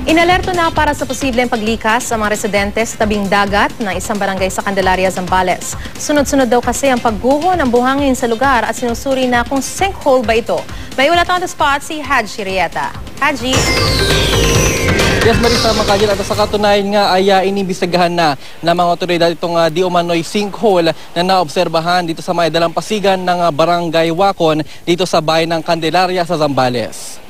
Inalerto na para sa posibleng paglikas sa mga residente sa tabing dagat ng isang barangay sa Candelaria, Zambales. Sunod-sunod daw kasi ang pagguho ng buhangin sa lugar at sinusuri na kung sinkhole ba ito. May ulat on the spot si Haji Rieta. Haji. Yes, Marisa, Makajil, at sa katunayan nga ay inimbestigahan na ng mga otoridad itong di umano'y sinkhole na naobserbahan dito sa may dalampasigan ng barangay Wacon dito sa bayan ng Candelaria sa Zambales.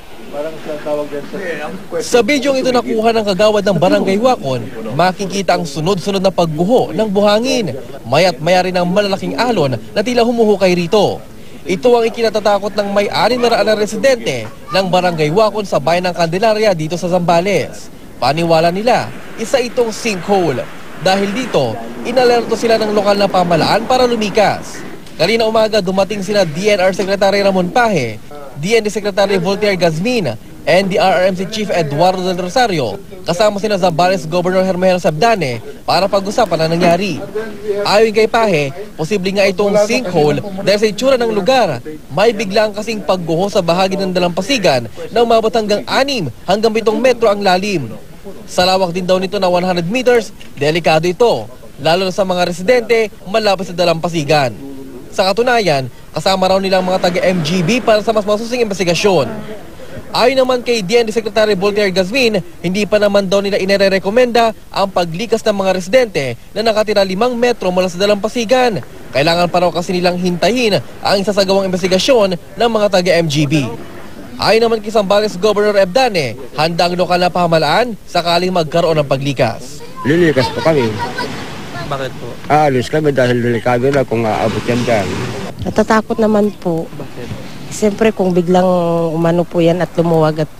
Sa bidyong ito nakuha ng kagawad ng barangay Wacon, makikita ang sunod-sunod na pagguho ng buhangin. Maya't maya rin ang malalaking alon na tila humuhukay rito. Ito ang ikinatatakot ng may-ari na raan ng residente ng barangay Wacon sa bayan ng Candelaria dito sa Zambales. Paniwala nila, isa itong sinkhole. Dahil dito, inalerto sila ng lokal na pamahalaan para lumikas. Kanina umaga dumating sina DNR Secretary Ramon Pahe, DND Secretary Voltaire Gazmin, NDRRMC Chief Eduardo del Rosario, kasama sina Zambales Governor Hermelo Sabdane para pag-usapan ang nangyari. Ayon kay Pahe, posible nga itong sinkhole dahil sa itsura ng lugar. May biglang kasing pagguho sa bahagi ng dalampasigan na umabot hanggang 6 hanggang 7 metro ang lalim. Sa lawak din daw nito na 100 meters, delikado ito, lalo na sa mga residente malapit sa dalampasigan. Sa katunayan, kasama raw nilang mga taga-MGB para sa mas masusing investigasyon. Ayon naman kay DND Secretary Voltaire Gazmin, hindi pa naman daw nila inirekomenda ang paglikas ng mga residente na nakatira 5 metro mula sa dalampasigan. Kailangan pa raw kasi nilang hintayin ang isasagawang investigasyon ng mga taga-MGB. Ayon naman kay Zambales Governor Ebdane, handa ang lokal na pamahalaan sakaling magkaroon ng paglikas. Lilikas po kami. Bakit po? Aalis kami dahil delikado na kung aabot yan dyan. Natatakot naman po. Bakit? Siyempre kung biglang umano po yan at lumuwag at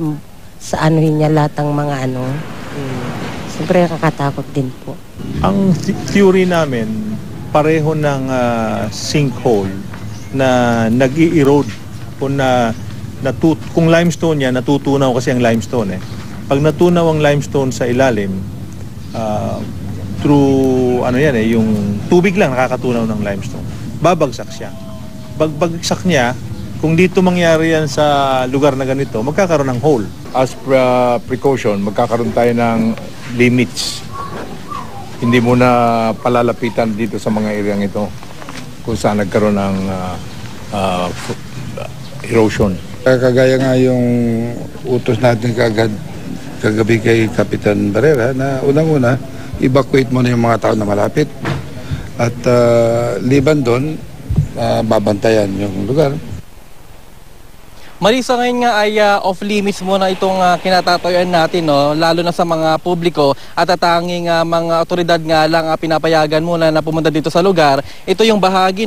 sa anuhin niya lahat ng mga ano, siyempre nakakatakot din po. Ang theory namin, pareho ng sinkhole na nag-i-erode o kung limestone yan, natutunaw kasi ang limestone eh. Pag natunaw ang limestone sa ilalim, through yung tubig lang nakakatunaw ng limestone. Babagsak siya. Pagbagsak niya, kung dito mangyari yan sa lugar na ganito, magkakaroon ng hole. As precaution, magkakaroon tayo ng limits. Hindi mo na palalapitan dito sa mga areang ito kung saan nagkaroon ng erosion. Kagaya nga yung utos natin kagabi kay Kapitan Barrera na unang-una, evacuate mo na yung mga tao na malapit at liban doon, babantayan yung lugar. Marisa, ngayon nga ay off-limits muna itong kinatatoyan natin, no? Lalo na sa mga publiko at tatanging mga otoridad nga lang pinapayagan muna na pumunta dito sa lugar. Ito yung bahagi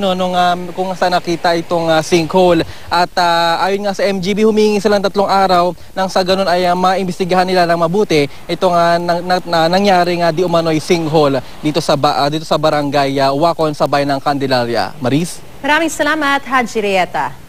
kung saan nakita itong sinkhole. At ayon nga sa MGB, humingi silang 3 araw nang sa ganun ay maimbestigahan nila ng mabuti itong nangyaring di umano'y sinkhole dito sa barangay Wacon sa bayan ng Candelaria. Maris? Maraming salamat, Haji Rieta.